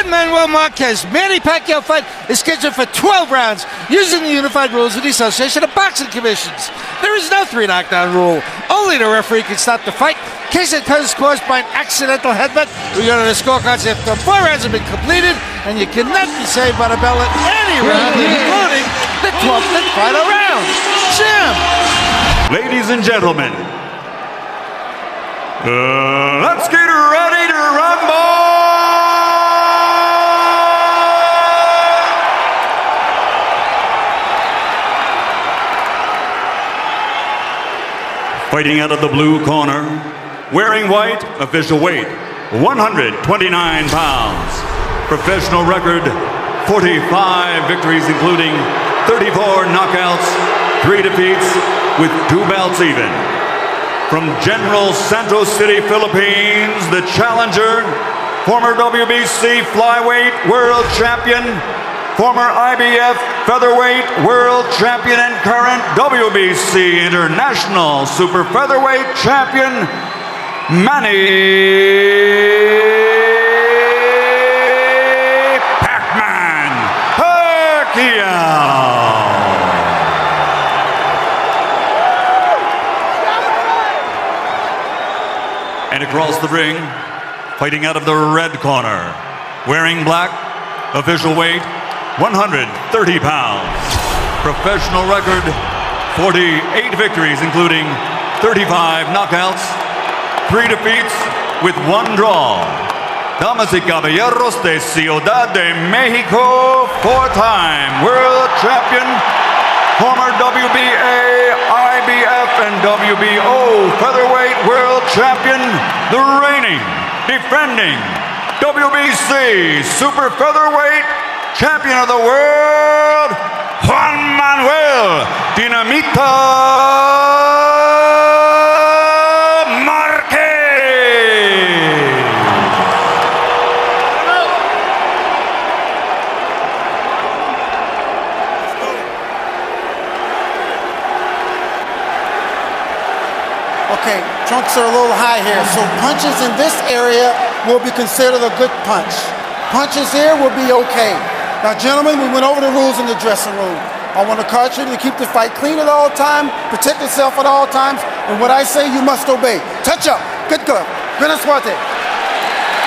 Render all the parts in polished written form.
Juan Manuel Marquez Manny Pacquiao fight is scheduled for 12 rounds using the unified rules of the Association of Boxing Commissions. There is no 3 knockdown rule. Only the referee can stop the fight in case it is caused by an accidental headbutt. We go to the scorecards after 4 rounds have been completed, and you cannot be saved by the bell at any round, including the 12th and final round. Jim! Ladies and gentlemen, let's get ready to rumble! Fighting out of the blue corner, wearing white, official weight, 129 pounds. Professional record, 45 victories, including 34 knockouts, 3 defeats, with 2 bouts even. From General Santos City, Philippines, the challenger, former WBC flyweight world champion, former IBF featherweight world champion and current WBC international super featherweight champion, Manny Pacquiao. And across the ring, fighting out of the red corner, wearing black, official weight, 130 pounds. Professional record, 48 victories, including 35 knockouts, 3 defeats, with 1 draw. Damas y caballeros de Ciudad de Mexico, 4-time world champion, former WBA, IBF, and WBO featherweight world champion, the reigning, defending WBC super featherweight champion of the world, Juan Manuel Dinamita Marquez. Okay, trunks are a little high here, so punches in this area will be considered a good punch. Punches here will be okay. Now, gentlemen, we went over the rules in the dressing room. I want to caution you to keep the fight clean at all times, protect yourself at all times, and what I say, you must obey. Touch up. Good glove. Buena suerte.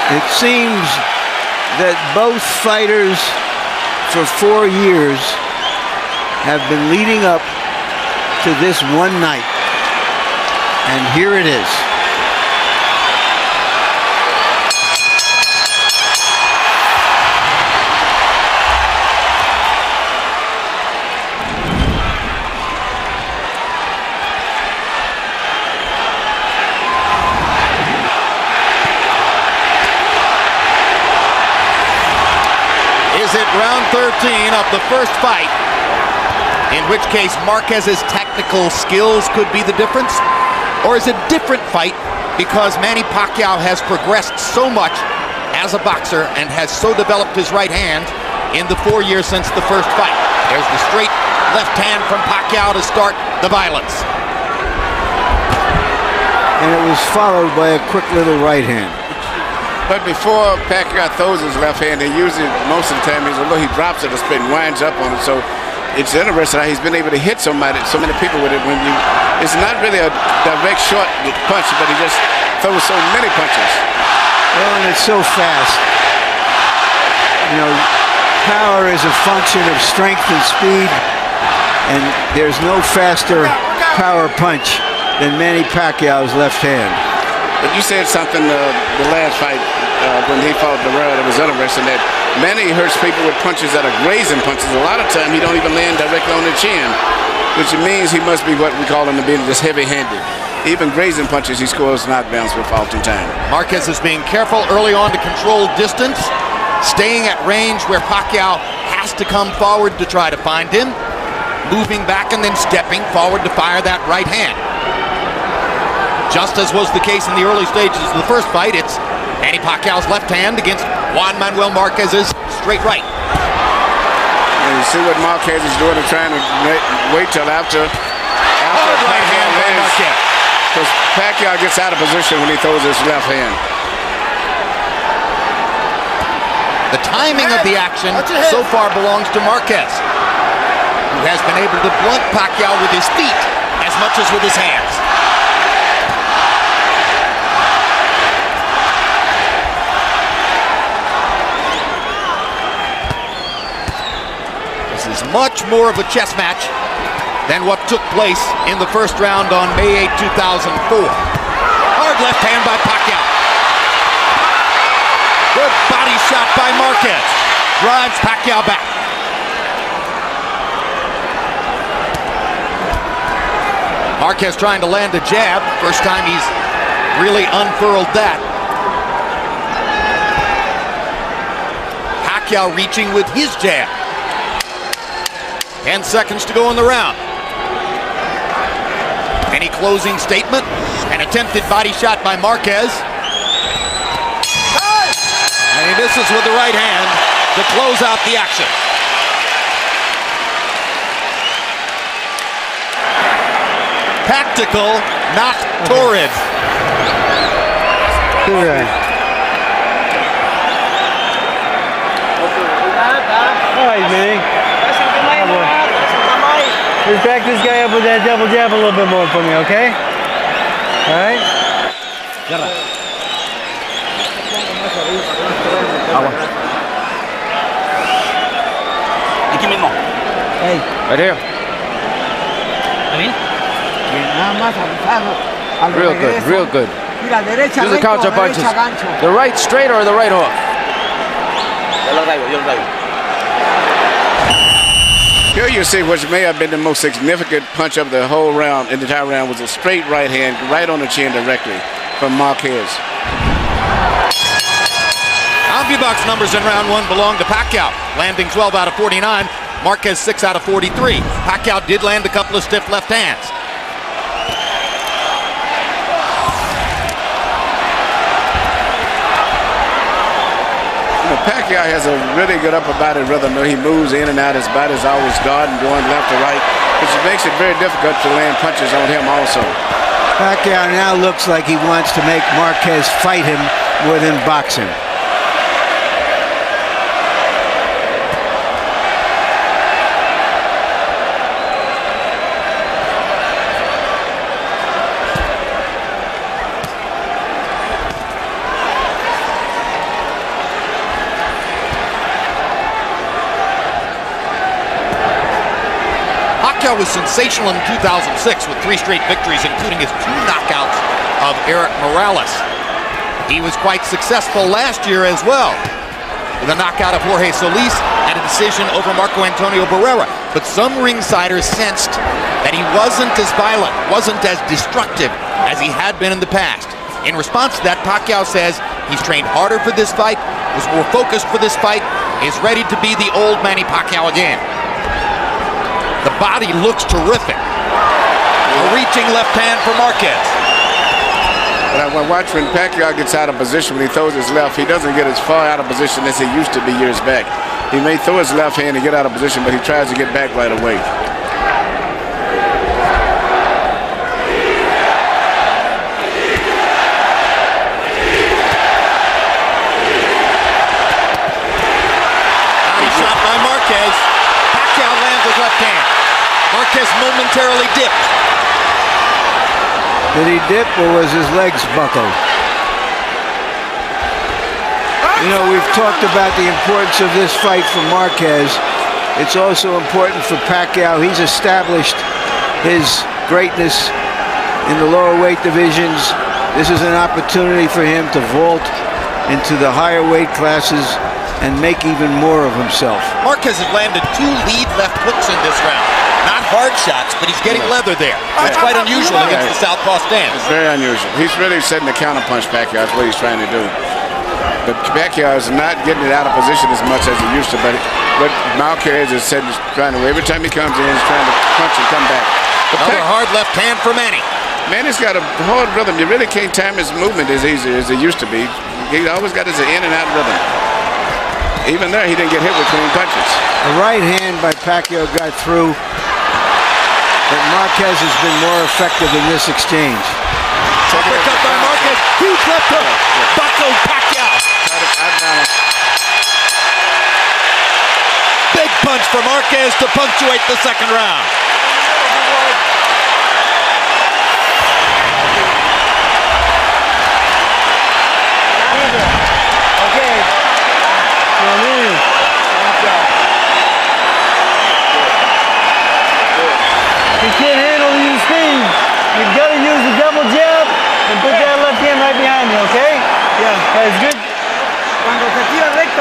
It seems that both fighters for 4 years have been leading up to this one night. And here it is. Is it round 13 of the first fight, in which case Marquez's technical skills could be the difference? Or is it a different fight because Manny Pacquiao has progressed so much as a boxer and has so developed his right hand in the 4 years since the first fight? There's the straight left hand from Pacquiao to start the violence. And it was followed by a quick little right hand. But before Pacquiao throws his left hand, usually most of the time, although he drops it, the spin winds up on it. So it's interesting how he's been able to hit so many people with it. It's not really a direct short punch, but he just throws so many punches. Well, and it's so fast. You know, power is a function of strength and speed, and there's no faster power punch than Manny Pacquiao's left hand. But you said something the last fight when he fought Barrera that was interesting, that Manny hurts people with punches that are grazing punches. A lot of time he don't even land directly on the chin, which means he must be what we call in the business heavy-handed. Even grazing punches, he scores knockdowns with oftentimes. Marquez is being careful early on to control distance, staying at range where Pacquiao has to come forward to try to find him, moving back and then stepping forward to fire that right hand. Just as was the case in the early stages of the first fight, it's Manny Pacquiao's left hand against Juan Manuel Marquez's straight right. And you see what Marquez is doing and trying to wait till after right hand by Marquez. Because Pacquiao gets out of position when he throws his left hand. The timing of the action so far belongs to Marquez, who has been able to blunt Pacquiao with his feet as much as with his hands. This is much more of a chess match than what took place in the first round on May 8, 2004. Hard left hand by Pacquiao. Good body shot by Marquez. Drives Pacquiao back. Marquez trying to land a jab. First time he's really unfurled that. Pacquiao reaching with his jab. 10 seconds to go in the round. Any closing statement? An attempted body shot by Marquez. And he misses with the right hand to close out the action. Tactical, not torrid. All right, Manny. Just back this guy up with that double jab a little bit more for me, okay? All right? Aquí mismo. Hey. Right here. Real good, real good. Use the counter punches. The right straight or the right hook? Yo lo traigo. Here you see what may have been the most significant punch of the whole round, in the entire round, was a straight right hand right on the chin directly from Marquez. CompuBox numbers in round one belong to Pacquiao, landing 12 out of 49. Marquez 6 out of 43. Pacquiao did land a couple of stiff left hands. Pacquiao has a really good upper body rhythm. He moves in and out. His body's always guarding, going left to right, which makes it very difficult to land punches on him also. Pacquiao now looks like he wants to make Marquez fight him more than box him. Pacquiao was sensational in 2006 with 3 straight victories, including his 2 knockouts of Eric Morales. He was quite successful last year as well, with a knockout of Jorge Solis and a decision over Marco Antonio Barrera. But some ringsiders sensed that he wasn't as violent, wasn't as destructive as he had been in the past. In response to that, Pacquiao says he's trained harder for this fight, was more focused for this fight, is ready to be the old Manny Pacquiao again. The body looks terrific. A reaching left hand for Marquez. But I watch when Pacquiao gets out of position, when he throws his left, he doesn't get as far out of position as he used to be years back. He may throw his left hand and get out of position, but he tries to get back right away. Body shot by Marquez. Pacquiao lands with left hand. Marquez momentarily dipped. Did he dip or was his legs buckled? You know, we've talked about the importance of this fight for Marquez. It's also important for Pacquiao. He's established his greatness in the lower weight divisions. This is an opportunity for him to vault into the higher weight classes and make even more of himself. Marquez has landed 2 lead left hooks in this round. Not hard shots, but he's getting leather there. That's quite unusual against the southpaw stance. It's very unusual. He's really setting the counterpunch, Pacquiao. That's what he's trying to do. But Pacquiao is not getting it out of position as much as he used to. But Marquez is trying to. Every time he comes in, he's trying to punch and come back. Another hard left hand for Manny. Manny's got a hard rhythm. You really can't time his movement as easy as it used to be. He always got his in and out rhythm. Even there, he didn't get hit with clean punches. The right hand by Pacquiao got through. But Marquez has been more effective in this exchange. Uppercut by Marquez. Huge left hook. Buckled Pacquiao. punch for Marquez to punctuate the second round. Okay. You can't handle your speed. You've got to use the double jab and put that left hand right behind you, okay? Yeah, that's good.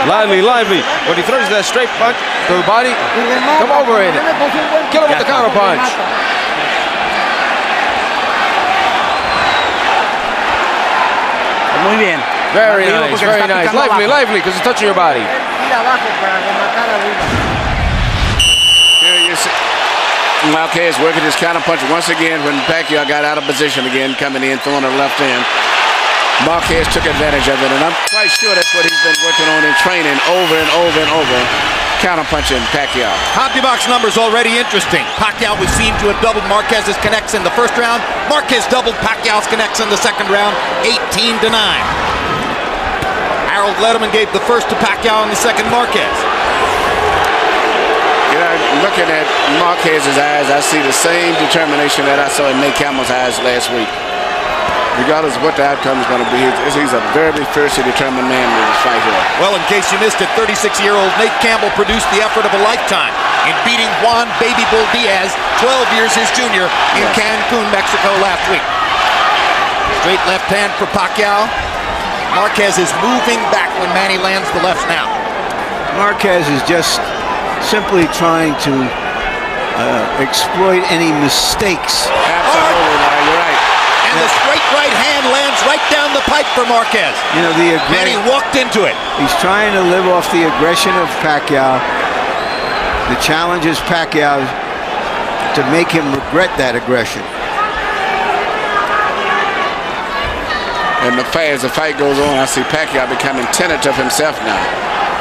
Lively. When he throws that straight punch to the body, come over in it. Kill him with the counter punch. Muy bien. Very nice. Lively, because it's touching your body. Here you see Marquez working his counter punch once again when Pacquiao got out of position again, coming in, throwing her left hand. Marquez took advantage of it, and I'm quite sure that's what he's been working on in training over and over, counter-punching Pacquiao. Box numbers already interesting. Pacquiao was seen to have doubled Marquez's connects in the first round. Marquez doubled Pacquiao's connects in the second round, 18-9. Harold Letterman gave the first to Pacquiao and the second Marquez. You know, looking at Marquez's eyes, I see the same determination that I saw in Nate Campbell's eyes last week. Regardless of what the outcome is going to be, he's a very fiercely determined man in this fight here. Well, in case you missed it, 36-year-old Nate Campbell produced the effort of a lifetime in beating Juan Baby Bull Diaz, 12 years his junior, in Cancun, Mexico last week. Straight left hand for Pacquiao. Marquez is moving back when Manny lands the left now. Marquez is just simply trying to exploit any mistakes. Absolutely, you're right. And the straight right hand lands right down the pipe for Marquez. You know, Manny walked into it. He's trying to live off the aggression of Pacquiao. The challenge is Pacquiao to make him regret that aggression. And as the fight goes on, I see Pacquiao becoming tentative himself now.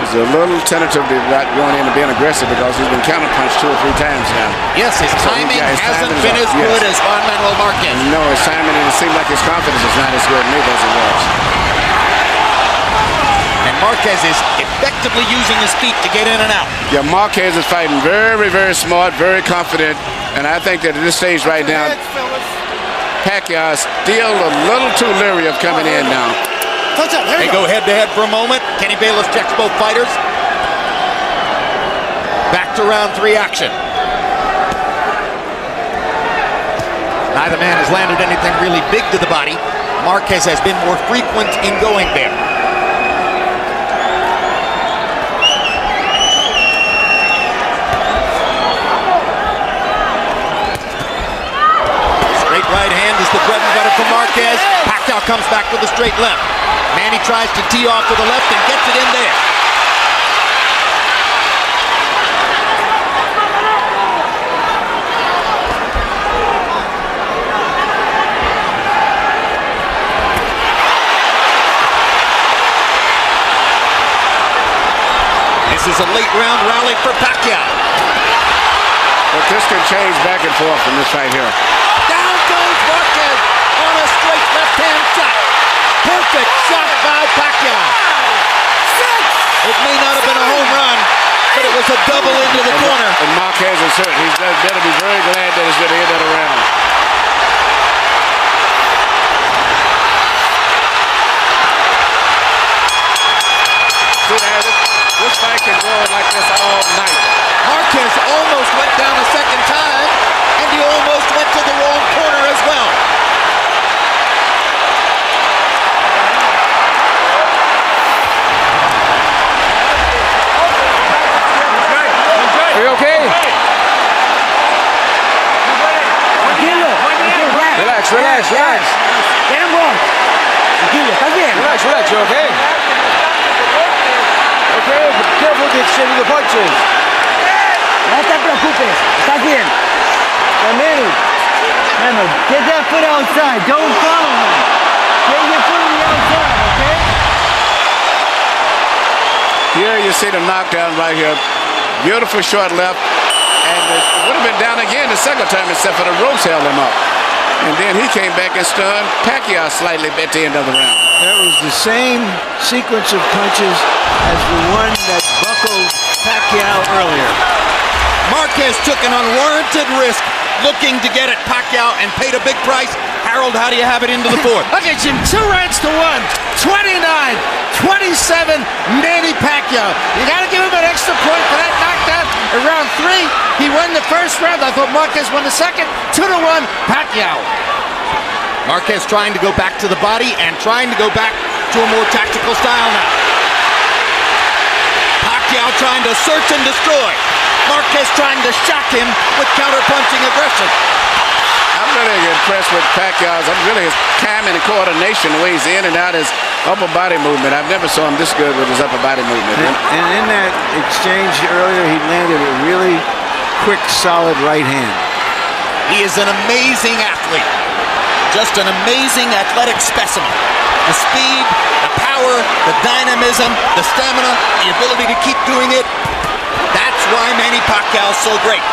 He's a little tentative about going in and being aggressive because he's been counterpunched 2 or 3 times now. Yes, his timing hasn't been as good as Juan Manuel Marquez. No, his timing, and it seems like his confidence is not as good maybe as it was. And Marquez is effectively using his feet to get in and out. Yeah, Marquez is fighting very smart, very confident, and I think that at this stage right now, Pacquiao is still a little too leery of coming in now. They go head-to-head for a moment. Kenny Bayless checks both fighters. Back to round 3 action. Neither man has landed anything really big to the body. Marquez has been more frequent in going there. Straight right hand is the bread and butter for Marquez. Pacquiao comes back with a straight left. Manny tries to tee off to the left and gets it in there. This is a late round rally for Pacquiao. But this can change back and forth in this fight here. Down goes Marquez on a straight left-hand shot. Perfect shot by Pacquiao. It may not have been a home run, but it was a double into the corner. And Marquez is hurt. He's better be very glad that it's going to end that round. See, this fight can go on like this all night. Marquez almost went down a second time, and he almost went to the wrong corner as well. Are you okay? Relax. Relax, you okay? Okay, but careful with the exchange of the punches. No te preocupes, estás bien. Manny, remember, get that foot outside. Don't follow him. Get your foot on the outside, okay? Here you see the knockdown right here. Beautiful short left. And it would have been down again the second time except for the ropes held him up. And then he came back and stunned Pacquiao slightly at the end of the round. That was the same sequence of punches as the one that buckled Pacquiao Pacquiao earlier. Marquez took an unwarranted risk looking to get at Pacquiao and paid a big price. Harold, how do you have it into the fourth? Look at Jim, 2 rounds to 1. 29-27, Manny Pacquiao. You got to give him an extra point for that knockdown in round 3. He won the first round. I thought Marquez won the second. 2-1, Pacquiao. Marquez trying to go back to the body and trying to go back to a more tactical style now. Pacquiao trying to search and destroy. Marquez trying to shock him with counter-punching aggression. I'm really impressed with Pacquiao's. I'm really his timing and coordination, the way he's in and out his upper body movement. I've never saw him this good with his upper body movement. And in that exchange earlier, he landed a really quick, solid right hand. He is an amazing athlete. Just an amazing athletic specimen. The speed, the power, the dynamism, the stamina, the ability to keep doing it. That's why Manny Pacquiao is so great.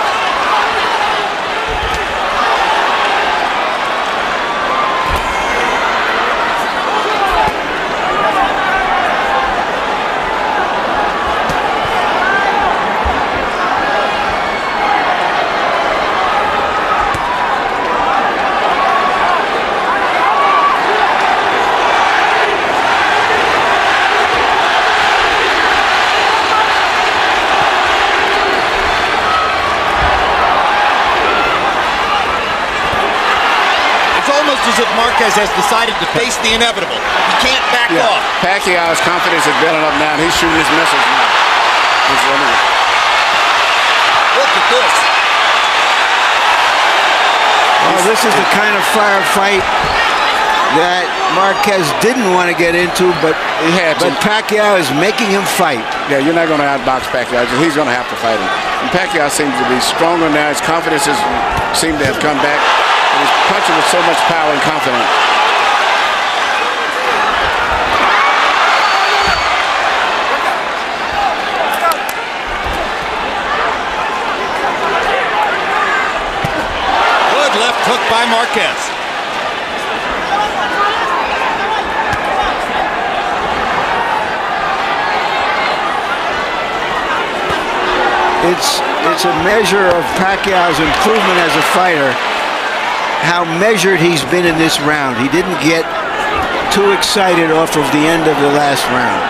As if Marquez has decided to face the inevitable. He can't back off. Pacquiao's confidence is building up now. He's shooting his missiles now. Look at this. Well, this is the kind of firefight that Marquez didn't want to get into, but Pacquiao is making him fight. Yeah, you're not going to outbox Pacquiao. He's going to have to fight him. And Pacquiao seems to be stronger now. His confidence seems to have come back. And he's punching with so much power and confidence. Good left hook by Marquez. It's a measure of Pacquiao's improvement as a fighter, how measured he's been in this round. He didn't get too excited off of the end of the last round.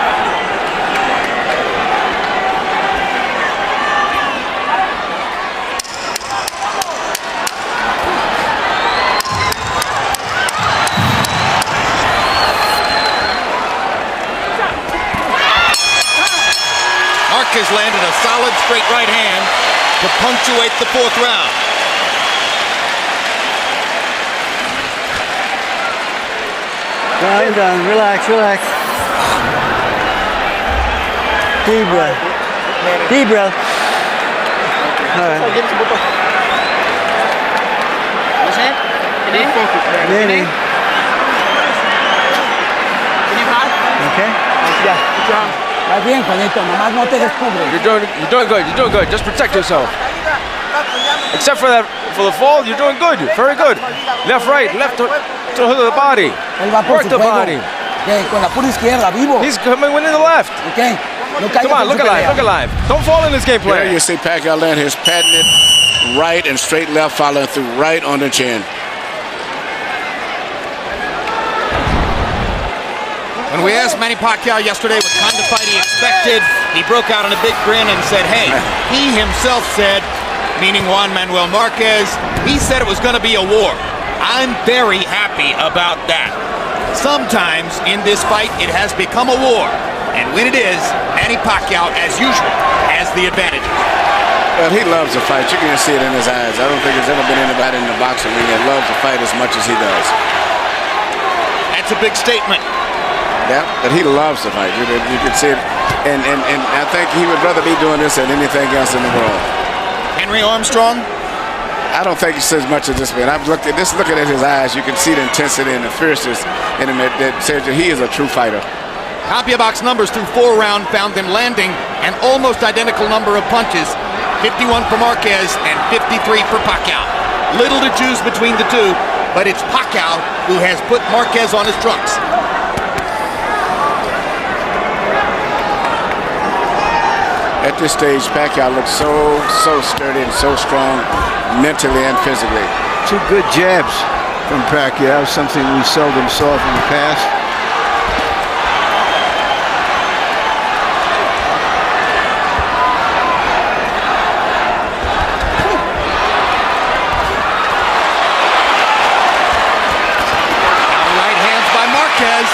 Marquez landed a solid straight right hand to punctuate the fourth round. I'm done. Relax, relax. Deep breath. Deep breath. All right. Manny. Okay. Yeah. You're doing good. You're doing good. Just protect yourself. Except for the fall, you're doing good. Very good. Left, right, left to the body. Work the body. He's coming in the left. Come on, look alive, look alive. Don't fall in this game plan. There you see Pacquiao land his patented right and straight left, following through right on the chin. When we asked Manny Pacquiao yesterday what kind of fight he expected, he broke out in a big grin and said, hey, he himself said, meaning Juan Manuel Marquez, he said it was going to be a war. I'm very happy about that. Sometimes in this fight, it has become a war. And when it is, Manny Pacquiao, as usual, has the advantage. Well, he loves to fight. You can see it in his eyes. I don't think there's ever been anybody in the boxing ring that loves to fight as much as he does. That's a big statement. Yeah, but he loves to fight. You can see it. And I think he would rather be doing this than anything else in the world. Henry Armstrong? I don't think he says much of this man. I've looked at this, looking at his eyes, you can see the intensity and the fierceness in him that says that he is a true fighter. Copy box numbers through 4 rounds found them landing an almost identical number of punches, 51 for Marquez and 53 for Pacquiao. Little to choose between the two, but it's Pacquiao who has put Marquez on his trunks. at this stage, Pacquiao looks so sturdy and so strong mentally and physically. 2 good jabs from Pacquiao, something we seldom saw from the past. Right hands by Marquez.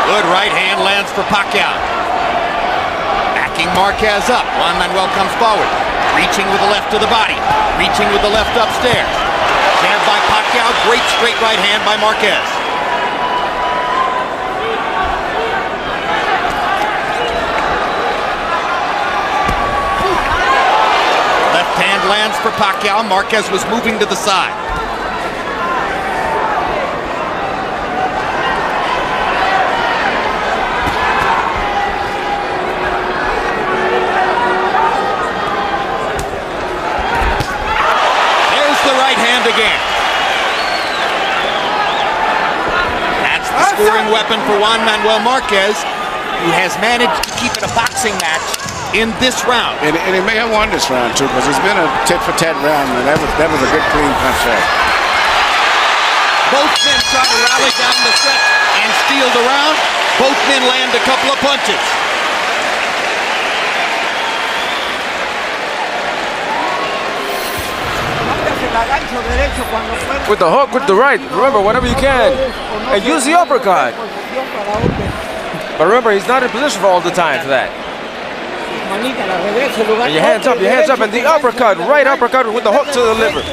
Good right hand lands for Pacquiao. Backing Marquez up. Juan Manuel comes forward. Reaching with the left to the body. Reaching with the left upstairs. Jab by Pacquiao. Great straight right hand by Marquez. Left hand lands for Pacquiao. Marquez was moving to the side. Again. That's the scoring weapon for Juan Manuel Marquez, who has managed to keep it a boxing match in this round. And he may have won this round too, because it's been a tit-for-tat round, and that was a good clean punch there. Both men try to rally down the stretch and steal the round. Both men land a couple of punches. With the hook, with the right. Remember, whenever you can. And use the uppercut. But remember, he's not in position for all the time for that. And your hands up, and the uppercut, right uppercut with the hook to the liver. All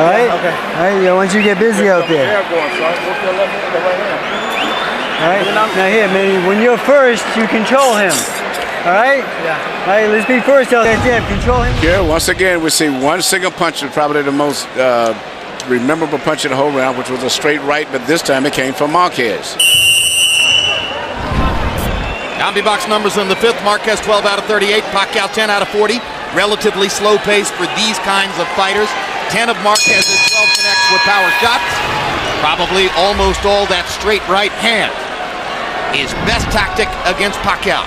right? Okay. All right, I want you to get busy out there. All right? Now here, man, when you're first, you control him. All right? Yeah. All right, let's be first out there. Yeah, control him. Here, once again, we see one single punch, probably the most memorable punch of the whole round, which was a straight right, but this time it came from Marquez. Box numbers in the fifth. Marquez 12 out of 38. Pacquiao 10 out of 40. Relatively slow pace for these kinds of fighters. 10 of Marquez's 12 connects with power shots. Probably almost all that straight right hand. His best tactic against Pacquiao.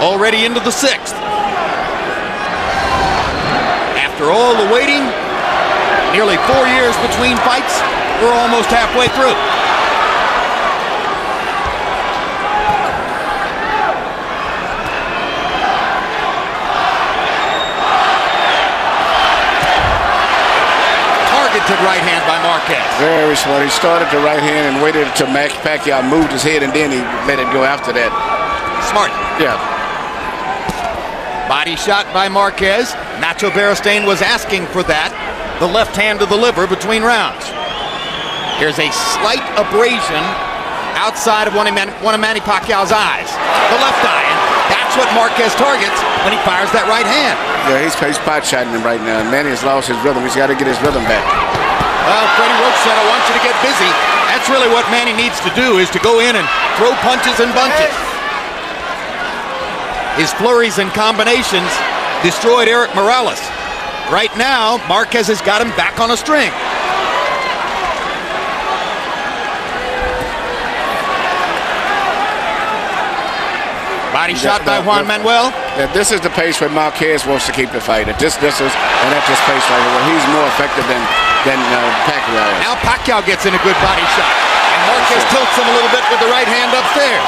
Already into the sixth. After all the waiting, nearly 4 years between fights, we're almost halfway through. Targeted right hand by Marquez. Very smart. He started the right hand and waited until Pacquiao moved his head, and then he let it go after that. Smart. Yeah. Body shot by Marquez. Nacho Beristain was asking for that. The left hand to the liver between rounds. Here's a slight abrasion outside of one of Manny Pacquiao's eyes. The left eye. And that's what Marquez targets when he fires that right hand. Yeah, he's pot shotting him right now. Manny has lost his rhythm. He's got to get his rhythm back. Well, Freddie Roach said, I want you to get busy. That's really what Manny needs to do, is to go in and throw punches and bunches. His flurries and combinations destroyed Eric Morales. Right now, Marquez has got him back on a string. Body shot by Juan Manuel. This is the pace where Marquez wants to keep the fight. At this distance and at this pace right here, where he's more effective than Pacquiao is. Now Pacquiao gets in a good body shot. And Marquez tilts him a little bit with the right hand upstairs.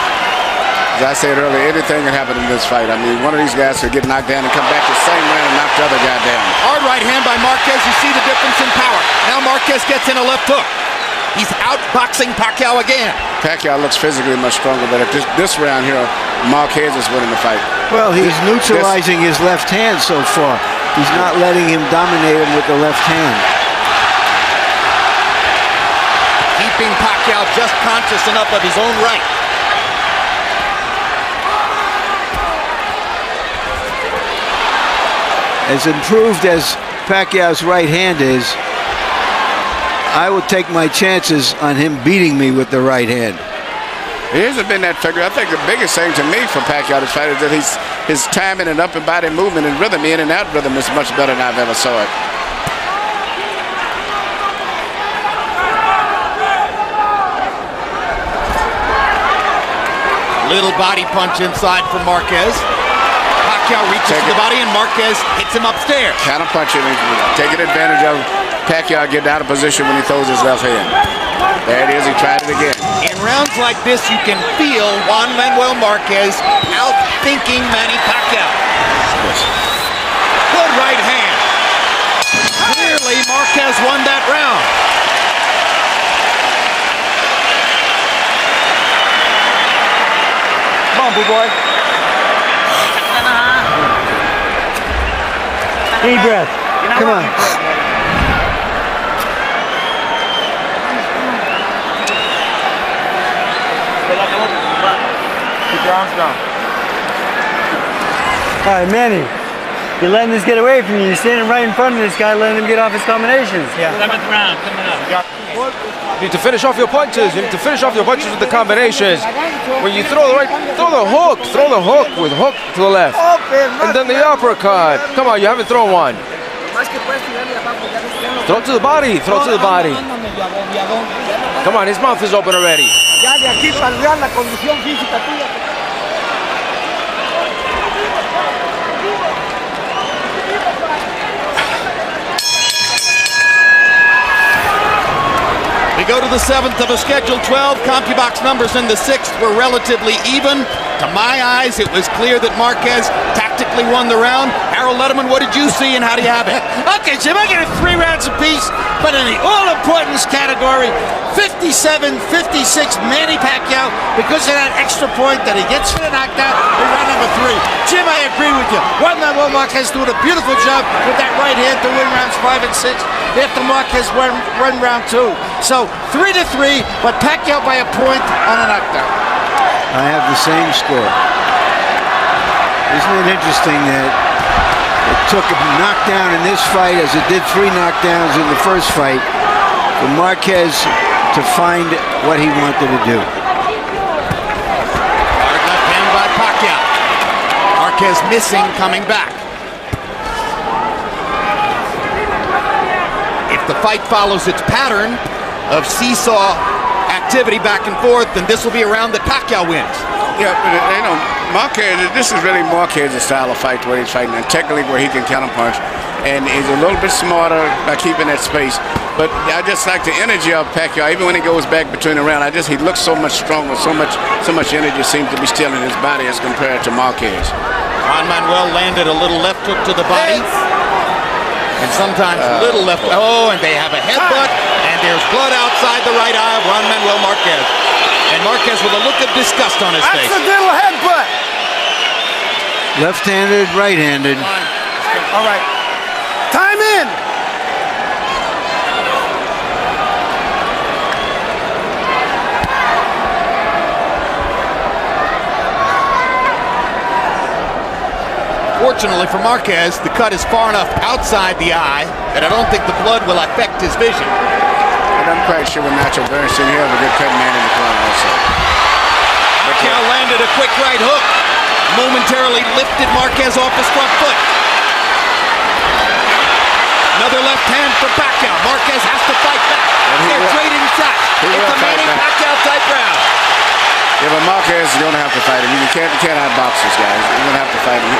As I said earlier, anything can happen in this fight. I mean, one of these guys could get knocked down and come back the same round and knock the other guy down. Hard right hand by Marquez. You see the difference in power. Now Marquez gets in a left hook. He's outboxing Pacquiao again. Pacquiao looks physically much stronger, but at this round here, Marquez is winning the fight. Well, he's neutralizing his left hand so far. He's not letting him dominate him with the left hand. Pacquiao just conscious enough of his own right. As improved as Pacquiao's right hand is, I would take my chances on him beating me with the right hand. He hasn't been that figure. I think the biggest thing to me for Pacquiao this fight is that his timing and upper body movement and rhythm, in and out rhythm, is much better than I've ever saw it. Little body punch inside from Marquez. Pacquiao reaches to the body and Marquez hits him upstairs. Counter punching, taking advantage of Pacquiao getting out of position when he throws his left hand. There it is, he tried it again. In rounds like this, you can feel Juan Manuel Marquez outthinking Manny Pacquiao. Good right hand. Clearly, Marquez won that round. Come on, boo boy. Deep breath. Come on. Keep your arms down. All right, Manny. You're letting this get away from you. You're standing right in front of this guy, letting him get off his combinations. Yeah. 7th round coming up. You need to finish off your punches. You need to finish off your punches with the combinations. When you throw the hook with hook to the left. And then the uppercut. Come on, you haven't thrown one. Throw it to the body. Throw it to the body. Come on, his mouth is open already. We go to the 7th of a scheduled 12. CompuBox numbers in the 6th were relatively even. To my eyes, it was clear that Marquez tactically won the round. Harold Letterman, what did you see and how do you have it? Okay, Jim, I get it 3 rounds apiece, but in the all-importance category, 57-56 Manny Pacquiao, because of that extra point that he gets for the knockdown in round number 3. Jim, I agree with you. Juan Manuel Marquez doing a beautiful job with that right hand to win rounds 5 and 6 after Marquez won round 2. So 3-3, but Pacquiao by a point on a knockdown. I have the same score. Isn't it interesting that it took a knockdown in this fight as it did 3 knockdowns in the first fight for Marquez to find what he wanted to do. Hard left hand by Pacquiao. Marquez missing, coming back. If the fight follows its pattern of seesaw activity back and forth, then this will be a round that Pacquiao wins. Yeah, but you know, Marquez, this is really Marquez's style of fight where he's fighting, and technically where he can counterpunch, and he's a little bit smarter by keeping that space. But I just like the energy of Pacquiao. Even when he goes back between the round, he looks so much stronger, so much energy seems to be still in his body as compared to Marquez. Juan Manuel landed a little left hook to the body. And sometimes little left. Oh, and they have a headbutt, and there's blood outside the right eye of Juan Manuel Marquez. And Marquez with a look of disgust on his face. Accidental headbutt. Left-handed, right-handed. All right. Time in. Fortunately for Marquez, the cut is far enough outside the eye that I don't think the blood will affect his vision. And I'm quite sure with Nacho Bernstein here, have a good cut man in the corner also. Pacquiao landed a quick right hook, momentarily lifted Marquez off his front foot. Another left hand for Pacquiao. Marquez has to fight back. They're trading shots. It's a Manny Pacquiao type round. Yeah, but Marquez is going to have to fight him. You can't outbox this guy. You're going to have to fight him.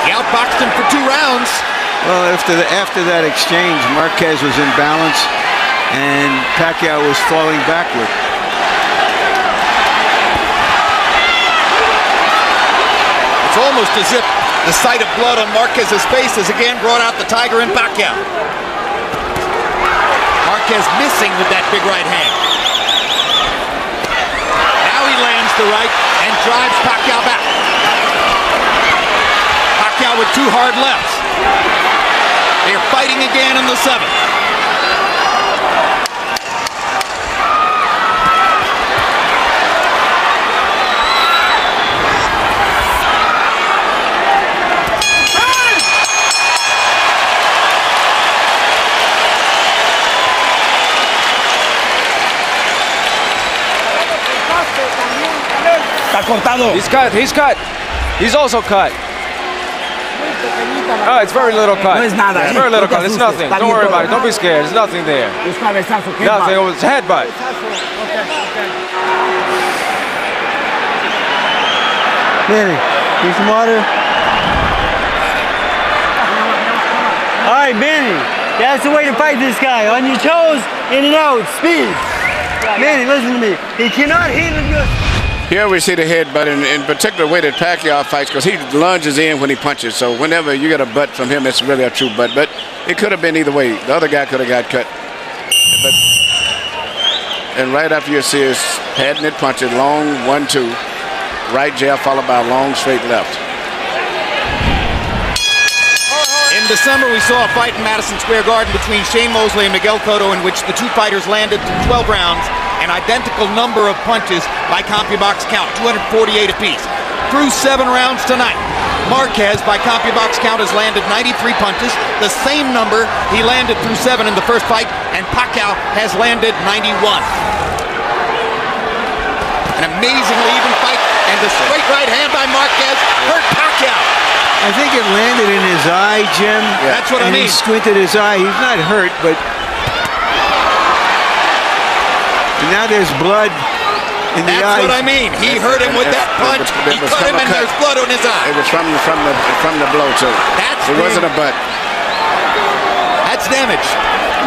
He outboxed him for 2 rounds. Well, after that exchange, Marquez was in balance, and Pacquiao was falling backward. It's almost as if the sight of blood on Marquez's face has again brought out the tiger in Pacquiao. Marquez missing with that big right hand. Now he lands the right and drives Pacquiao back. Pacquiao with 2 hard lefts. They're fighting again in the 7th. Está cortado. He's cut. He's cut. He's also cut. Oh, it's very little cut. No es nada, It's ¿eh? very little No te cut. It's asustes. nothing. Está Don't bien worry todo. about it. Don't be scared. There's nothing there. Es cabezazo. ¿Qué Nothing. It va? was headbutt. Manny, need some water? All right, Manny. That's the way to fight this guy. On your toes, in and out, speed. Manny, listen to me. He cannot handle your... Here we see the headbutt, and in particular way that Pacquiao fights, because he lunges in when he punches. So whenever you get a butt from him, it's really a true butt. But it could have been either way. The other guy could have got cut. But, and right after you see his patented punches, long 1-2, right jab followed by a long straight left. In December, we saw a fight in Madison Square Garden between Shane Mosley and Miguel Cotto, in which the two fighters landed through 12 rounds, an identical number of punches by CompuBox count, 248 apiece. Through 7 rounds tonight, Marquez, by CompuBox count, has landed 93 punches, the same number he landed through 7 in the first fight, and Pacquiao has landed 91. An amazingly even fight, and the straight right hand by Marquez hurt Pacquiao. I think it landed in his eye, Jim. Yeah. That's what I mean. He squinted his eye. He's not hurt, but and now there's blood in the eye. That's what I mean. He hurt him with that punch. He cut him, and there's blood on his eye. It was from the blow too. It wasn't a butt. That's damage.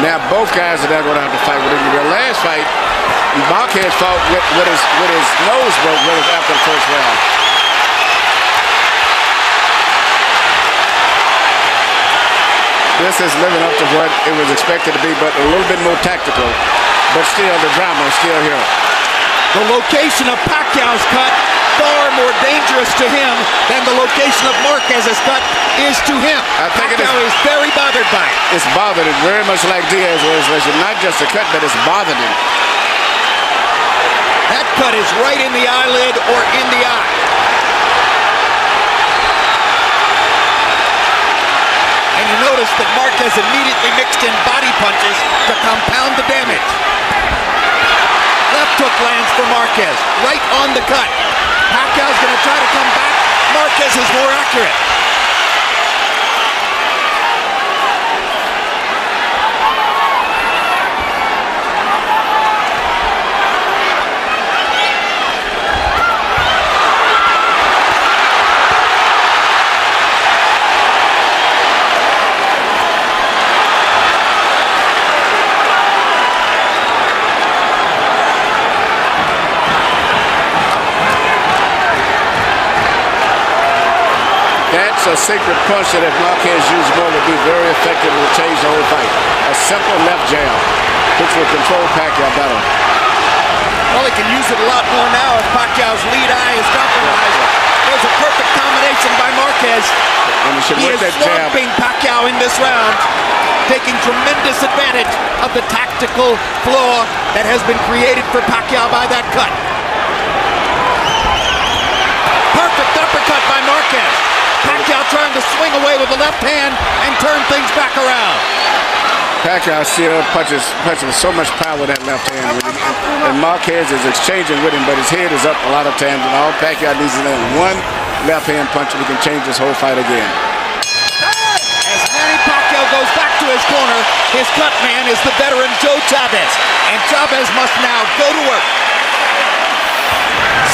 Now both guys are now going to have to fight with him. The last fight, Marquez fought with his nose broke really after the first round. This is living up to what it was expected to be, but a little bit more tactical. But still, the drama is still here. The location of Pacquiao's cut, far more dangerous to him than the location of Marquez's cut is to him. I think Pacquiao is very bothered by it. It's bothered him very much like Diaz was. Not just a cut, but it's bothered him. That cut is right in the eyelid or in the eye. And you notice that Marquez immediately mixed in body punches to compound the damage. Left hook lands for Marquez, right on the cut. Pacquiao's going to try to come back. Marquez is more accurate. That's a secret punch that if Marquez used more would be very effective and would change the whole fight. A simple left jab, which will control Pacquiao better. Well, he can use it a lot more now if Pacquiao's lead eye is compromised. There's a perfect combination by Marquez. And he should He work is that jab. swamping Pacquiao in this round, taking tremendous advantage of the tactical flaw that has been created for Pacquiao by that cut. Perfect uppercut by Marquez. Pacquiao trying to swing away with the left hand and turn things back around. Pacquiao still punches with so much power with that left hand. And Marquez is exchanging with him, but his head is up a lot of times. And all Pacquiao needs is land one left hand punch, and he can change this whole fight again. As Manny Pacquiao goes back to his corner, his cut man is the veteran Joe Chavez. And Chavez must now go to work.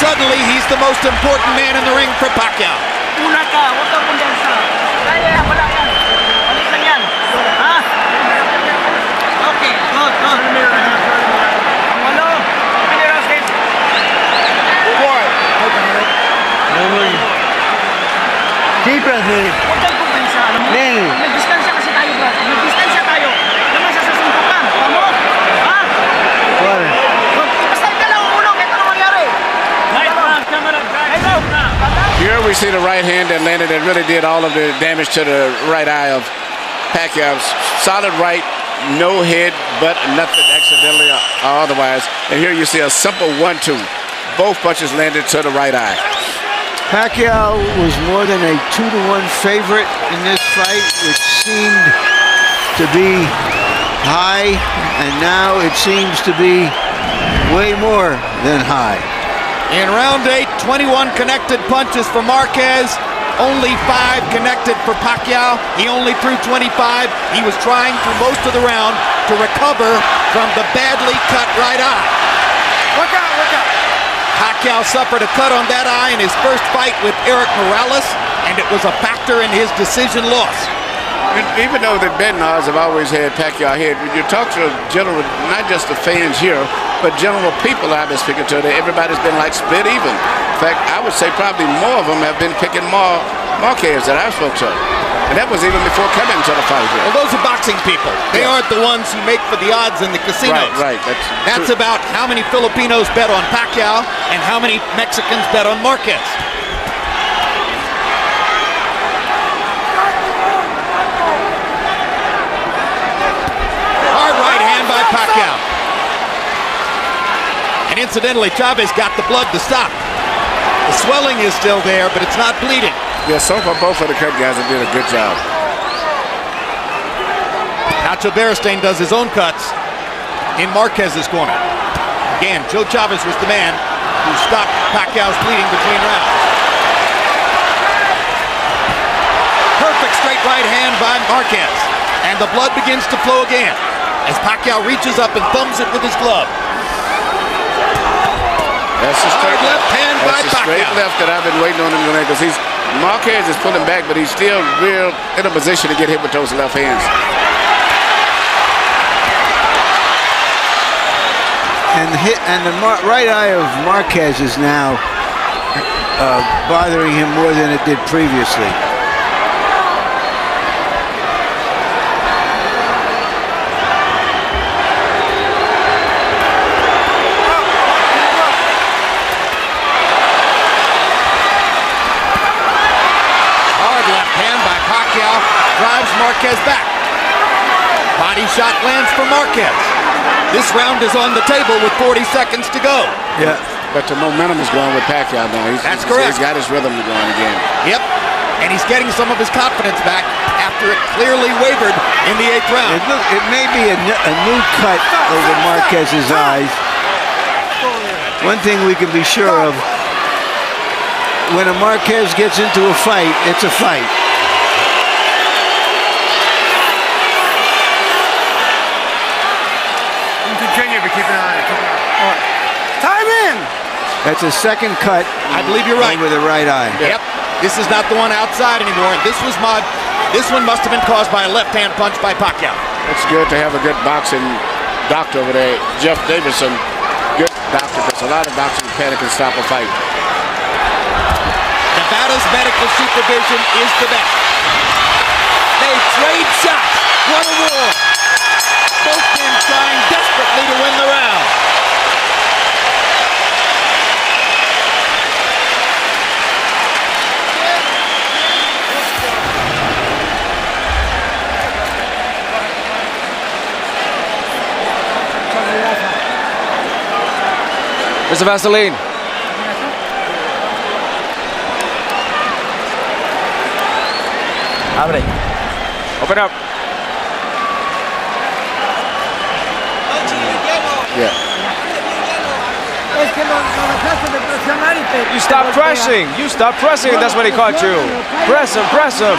Suddenly, he's the most important man in the ring for Pacquiao. Una ka, huwag kang kumpensa. Kaya, wala yan. Balik lang yan. Ha? Okay, good. Ano? Pinirasin. Quiet. Deep breath, Manny. Huwag kang kumpensa. Manny. Nagdistansya kasi tayo, bro. Nagdistansya tayo. Naman sa sasuntukan. Tamo? Ha? Water. Basta ka lang ulo. Ito na mangyari. Here we see the right hand that landed that really did all of the damage to the right eye of Pacquiao. Solid right, no head, but nothing accidentally or otherwise. And here you see a simple 1-2. Both punches landed to the right eye. Pacquiao was more than a 2-1 favorite in this fight, which seemed to be high, and now it seems to be way more than high. In round 8, 21 connected punches for Marquez. Only 5 connected for Pacquiao. He only threw 25. He was trying through most of the round to recover from the badly cut right eye. Work out, work out. Pacquiao suffered a cut on that eye in his first fight with Eric Morales, and it was a factor in his decision loss. Even though the betting odds have always had Pacquiao ahead, when you talk to a general, not just the fans here, but general people I've been speaking to, everybody's been like split even. In fact, I would say probably more of them have been picking Marquez that I spoke to. And that was even before coming to the fight here. Well, those are boxing people. They aren't the ones who make for the odds in the casinos. Right. That's about how many Filipinos bet on Pacquiao and how many Mexicans bet on Marquez. Hard right hand by Pacquiao. And incidentally, Chavez got the blood to stop. The swelling is still there, but it's not bleeding. Yeah, so far both of the cut guys have done a good job. Nacho Beristain does his own cuts in Marquez's corner. Again, Joe Chavez was the man who stopped Pacquiao's bleeding between rounds. Perfect straight right hand by Marquez. And the blood begins to flow again as Pacquiao reaches up and thumbs it with his glove. That's the straight left hand by Pacquiao. Straight left that I've been waiting on him to make, because Marquez is pulling back, but he's still real in a position to get hit with those left hands. And the right eye of Marquez is now bothering him more than it did previously. Drives Marquez back. Body shot lands for Marquez. This round is on the table with 40 seconds to go. Yeah, but the momentum is going with Pacquiao now. That's correct. He's got his rhythm going again. Yep, and he's getting some of his confidence back after it clearly wavered in the 8th round. It may be a new cut over Marquez's eyes. One thing we can be sure of, when a Marquez gets into a fight, it's a fight. Continue, but keep an eye on it. Time in! That's a second cut. I believe you're right. Over the right eye. Yep. This is not the one outside anymore. This one must have been caused by a left-hand punch by Pacquiao. It's good to have a good boxing doctor over there, Jeff Davidson. Good doctor, because a lot of doctors panic and stop a fight. Nevada's medical supervision is the best. They trade shots. What a war. Both teams trying desperately to win the round. Where's the Vaseline? Abre. Open up. Yeah. You stop pressing. You stop pressing, and that's when he caught you. Press him, press him.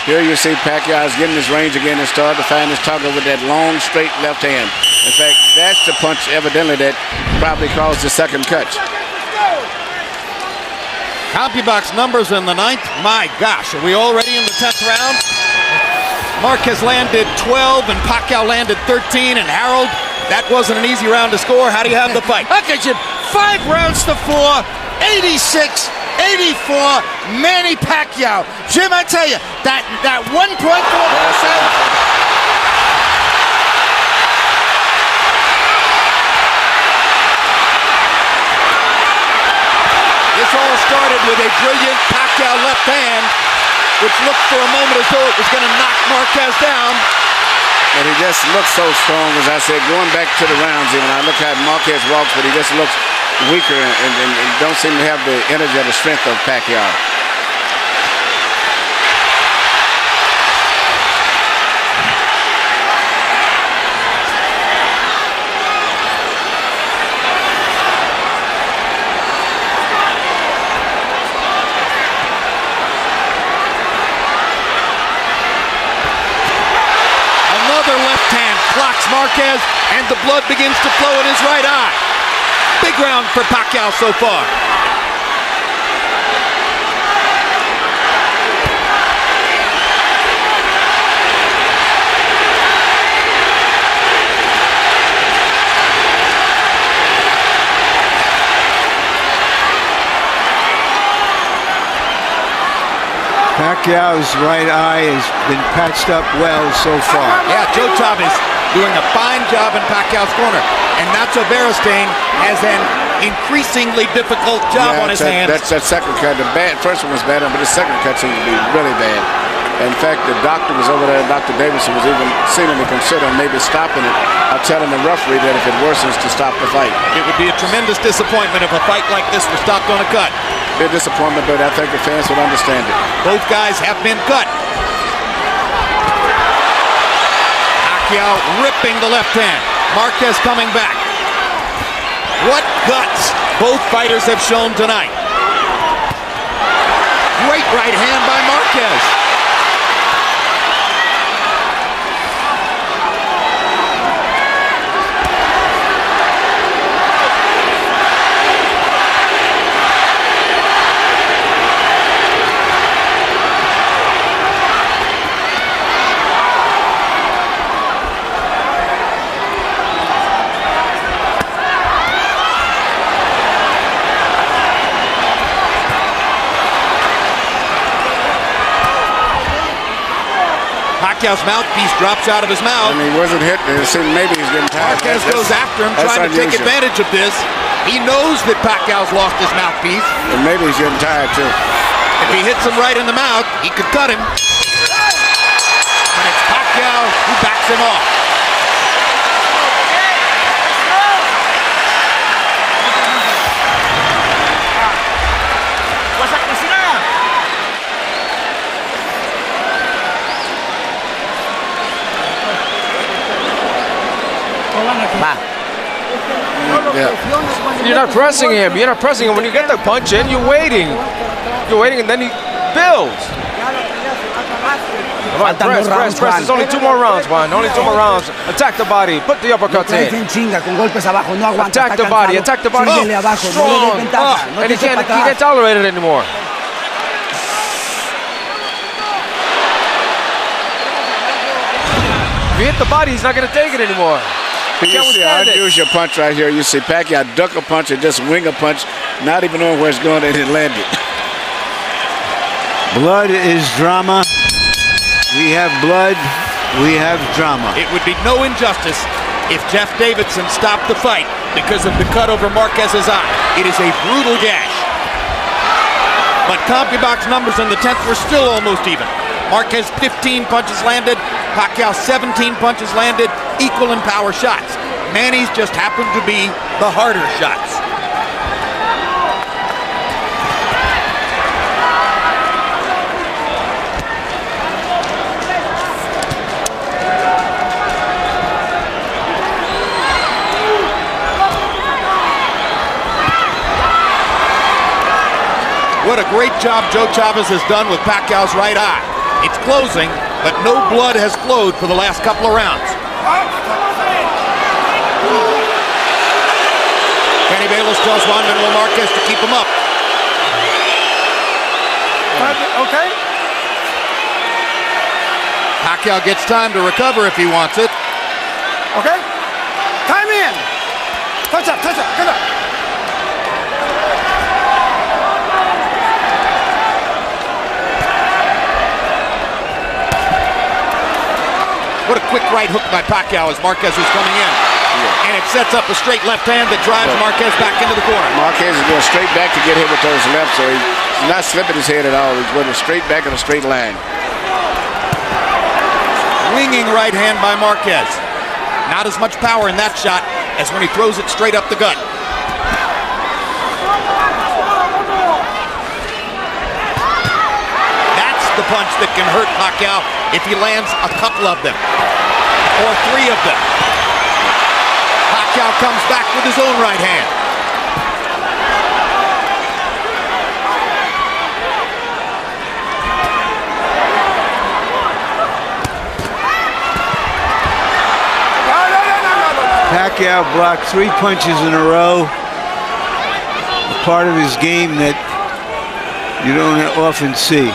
Here you see Pacquiao is getting his range again and started to find his target with that long, straight left hand. In fact, that's the punch evidently that probably caused the second cut. CompuBox numbers in the 9th. My gosh, are we already in the 10th round? Marquez landed 12 and Pacquiao landed 13. And Harold, that wasn't an easy round to score. How do you have the fight? Okay, Jim. 5 rounds to 4, 86, 84, Manny Pacquiao. Jim, I tell you, that 1.4%. This all started with a brilliant Pacquiao left hand, which looked for a moment as though it was going to knock Marquez down. And he just looks so strong, as I said, going back to the rounds even. I look how Marquez walks, but he just looks weaker and don't seem to have the energy or the strength of Pacquiao. clocks Marquez, and the blood begins to flow in his right eye. Big round for Pacquiao so far. Pacquiao's right eye has been patched up well so far. Yeah, Joe Chavez doing a fine job in Pacquiao's corner. And Nacho Beristain has an increasingly difficult job on his hands. That's that second cut. The first one was bad, but the second cut seems to be really bad. In fact, the doctor was over there, Dr. Davidson was even seriously considering maybe stopping it. I'm telling the referee that if it worsens to stop the fight. It would be a tremendous disappointment if a fight like this was stopped on a cut. Be a disappointment, but I think the fans would understand it. Both guys have been cut. Pacquiao ripping the left hand. Marquez coming back. What guts both fighters have shown tonight. Great right hand by Marquez. Pacquiao's mouthpiece drops out of his mouth. And he wasn't hitting it. It seemed maybe he's getting tired. Marquez goes after him, trying to take advantage of this. He knows that Pacquiao's lost his mouthpiece. And maybe he's getting tired, too. If he hits him right in the mouth, he could cut him. But it's Pacquiao who backs him off. Wasak na sila. Yeah. You're not pressing him. You're not pressing him. When you get the punch in, you're waiting. You're waiting, and then he builds. Come on, press. There's only 2 more rounds, Juan. Only 2 more rounds. Attack the body. Put the uppercuts in. Attack the body. Attack the body. Strong. And he can't tolerate it anymore. If you hit the body, he's not going to take it anymore. You see how unusual punch right here. You see Pacquiao duck a punch and just wing a punch, not even knowing where it's going, and it landed. Blood is drama. We have blood. We have drama. It would be no injustice if Jeff Davidson stopped the fight because of the cut over Marquez's eye. It is a brutal gash. But CompuBox numbers in the 10th were still almost even. Marquez 15 punches landed, Pacquiao 17 punches landed, equal in power shots. Manny's just happened to be the harder shots. What a great job Joe Chavez has done with Pacquiao's right eye. It's closing, but no blood has flowed for the last couple of rounds. Kenny Bayless tells Juan Manuel Marquez to keep him up. Okay. Pacquiao gets time to recover if he wants it. Okay. Time in. Touch up. Good up. What a quick right hook by Pacquiao as Marquez is coming in. Yeah. And it sets up a straight left hand that drives Marquez back into the corner. Marquez is going straight back to get hit with those lefts, so he's not slipping his head at all. He's going straight back in a straight line. Winging right hand by Marquez. Not as much power in that shot as when he throws it straight up the gut. That's the punch that can hurt Pacquiao if he lands a couple of them, or 3 of them. Pacquiao comes back with his own right hand. Pacquiao blocked 3 punches in a row. A part of his game that you don't often see.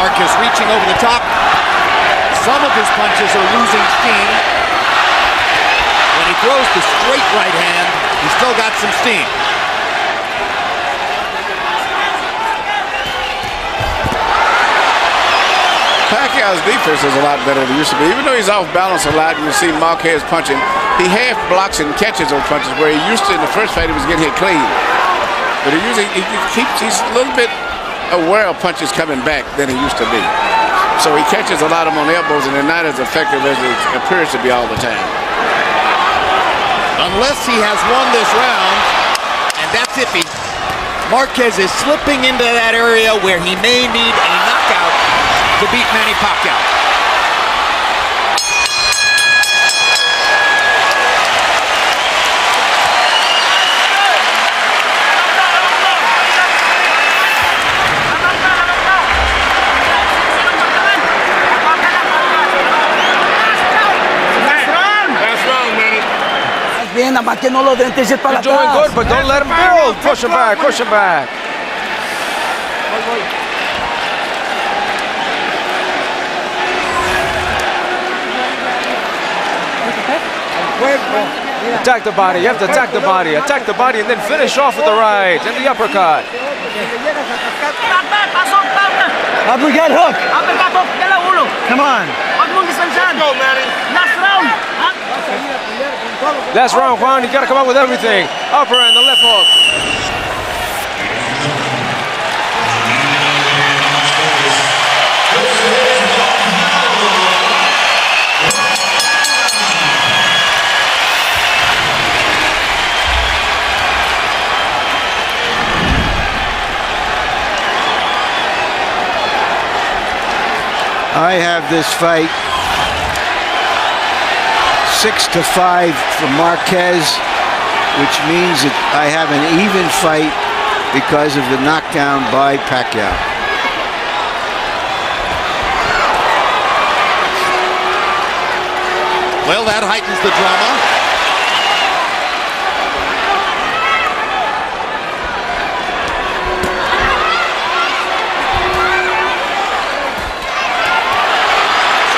Marquez reaching over the top. Some of his punches are losing steam. When he throws the straight right hand, he's still got some steam. Pacquiao's defense is a lot better than it used to be. Even though he's off balance a lot, you see Marquez punching. He half blocks and catches those punches where he used to in the first fight he was getting hit clean. But he's a little bit aware of punches coming back than he used to be. So he catches a lot of them on elbows and they're not as effective as it appears to be all the time. Unless he has won this round, and that's iffy, Marquez is slipping into that area where he may need a knockout to beat Manny Pacquiao. You're doing good, but don't let him build. Push him back, push him back. Attack the body. You have to attack the body. Attack the body and then finish off with the right and the uppercut. Uppercut hook. Uppercut hook. Come on. Go, Manny. Last round. Last round, Juan. You got to come up with everything. Upper and the left hook. I have this fight 6-5 for Marquez, which means that I have an even fight because of the knockdown by Pacquiao. Well, that heightens the drama.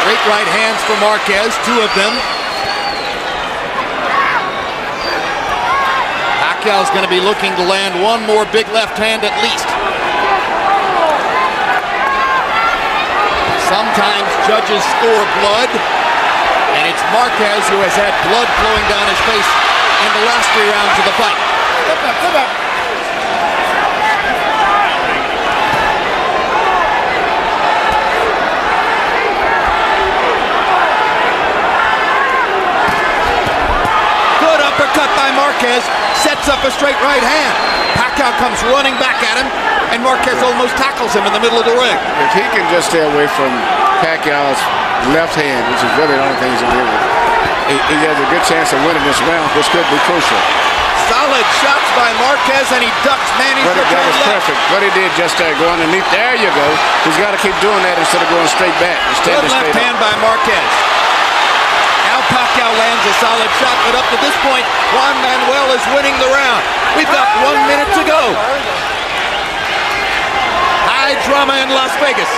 Straight right hands for Marquez, 2 of them. Pacquiao's going to be looking to land one more big left hand at least. Sometimes judges score blood, and it's Marquez who has had blood flowing down his face in the last 3 rounds of the fight. Come back. Uppercut by Marquez, sets up a straight right hand. Pacquiao comes running back at him, and Marquez almost tackles him in the middle of the ring. If he can just stay away from Pacquiao's left hand, which is really the only thing he's going to do, he has a good chance of winning this round, which could be crucial. Solid shots by Marquez, and he ducks Manny's return left. That was perfect. What he did just there, go underneath. There you go. He's got to keep doing that instead of going straight back. Good left hand by Marquez. Now Pacquiao lands a solid shot, but up to this point, Juan Manuel is winning the round. We've got 1 minute to go. High drama in Las Vegas.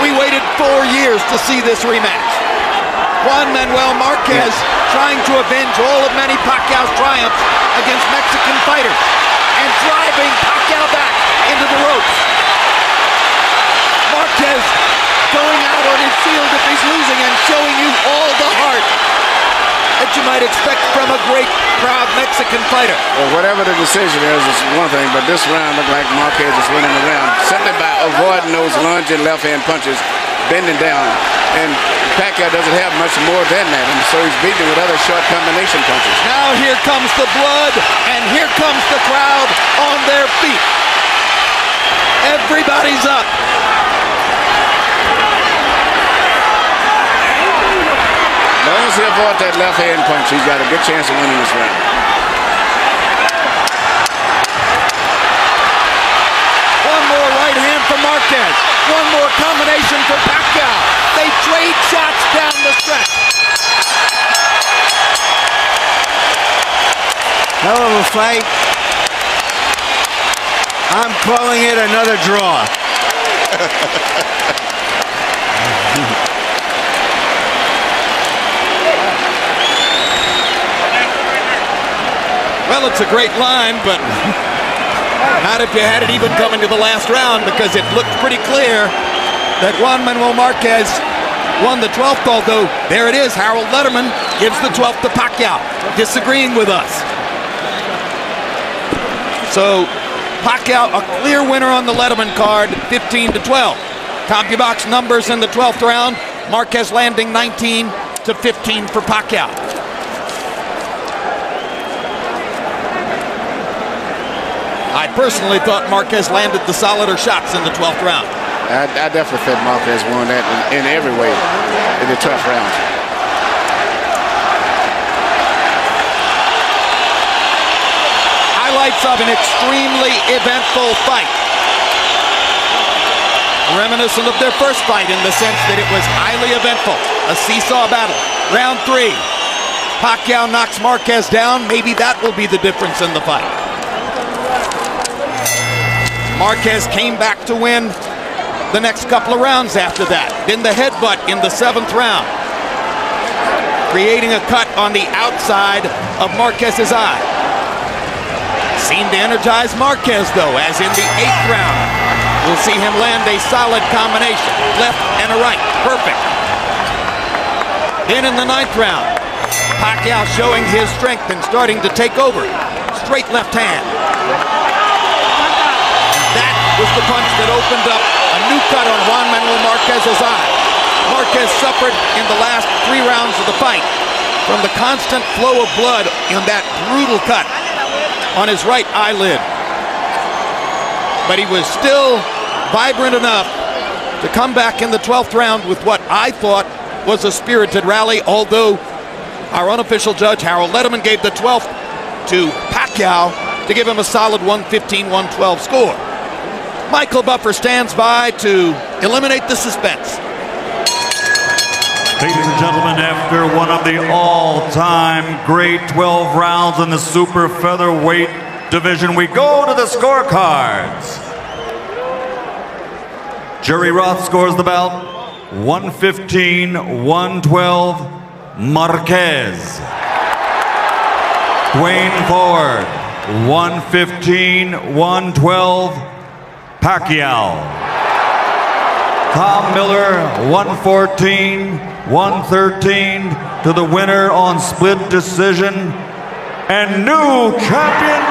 We waited 4 years to see this rematch. Juan Manuel Marquez trying to avenge all of Manny Pacquiao's triumphs against Mexican fighters and driving Pacquiao back into the ropes. Marquez going out on his shield if he's losing and showing you all the heart that you might expect from a great, proud Mexican fighter. Well, whatever the decision is one thing, but this round looked like Marquez is winning the round simply by avoiding those lunging left-hand punches, bending down. And Pacquiao doesn't have much more than that, and so he's beating with other short combination punches. Now here comes the blood, and here comes the crowd on their feet. Everybody's up. As long as he avoids that left-hand punch, he's got a good chance of winning this round. One more one more combination for Pacquiao. They trade shots down the stretch. Hell of a fight. I'm calling it another draw. Well, it's a great line, but not if you had it even coming to the last round, because it looked pretty clear that Juan Manuel Marquez won the 12th, although there it is. Harold Letterman gives the 12th to Pacquiao, disagreeing with us. So Pacquiao, a clear winner on the Letterman card, 15-12. CompuBox numbers in the 12th round. Marquez landing 19-15 for Pacquiao. I personally thought Marquez landed the solider shots in the 12th round. I definitely felt Marquez won that in every way in the 12th round. Highlights of an extremely eventful fight. Reminiscent of their first fight in the sense that it was highly eventful. A seesaw battle. Round 3. Pacquiao knocks Marquez down. Maybe that will be the difference in the fight. Marquez came back to win the next couple of rounds after that. Then the headbutt in the 7th round, creating a cut on the outside of Marquez's eye. Seemed to energize Marquez, though, as in the 8th round, we'll see him land a solid combination, left and a right, perfect. Then in the 9th round, Pacquiao showing his strength and starting to take over. Straight left hand. Was the punch that opened up a new cut on Juan Manuel Marquez's eye. Marquez suffered in the last 3 rounds of the fight from the constant flow of blood in that brutal cut on his right eyelid. But he was still vibrant enough to come back in the 12th round with what I thought was a spirited rally, although our unofficial judge, Harold Letterman, gave the 12th to Pacquiao to give him a solid 115-112 score. Michael Buffer stands by to eliminate the suspense. Ladies and gentlemen, after one of the all-time great 12 rounds in the super featherweight division, we go to the scorecards. Jerry Roth scores the bout 115-112 Marquez. Dwayne Ford 115-112 Pacquiao. Tom Miller, 114-113 to the winner on split decision. And new champion,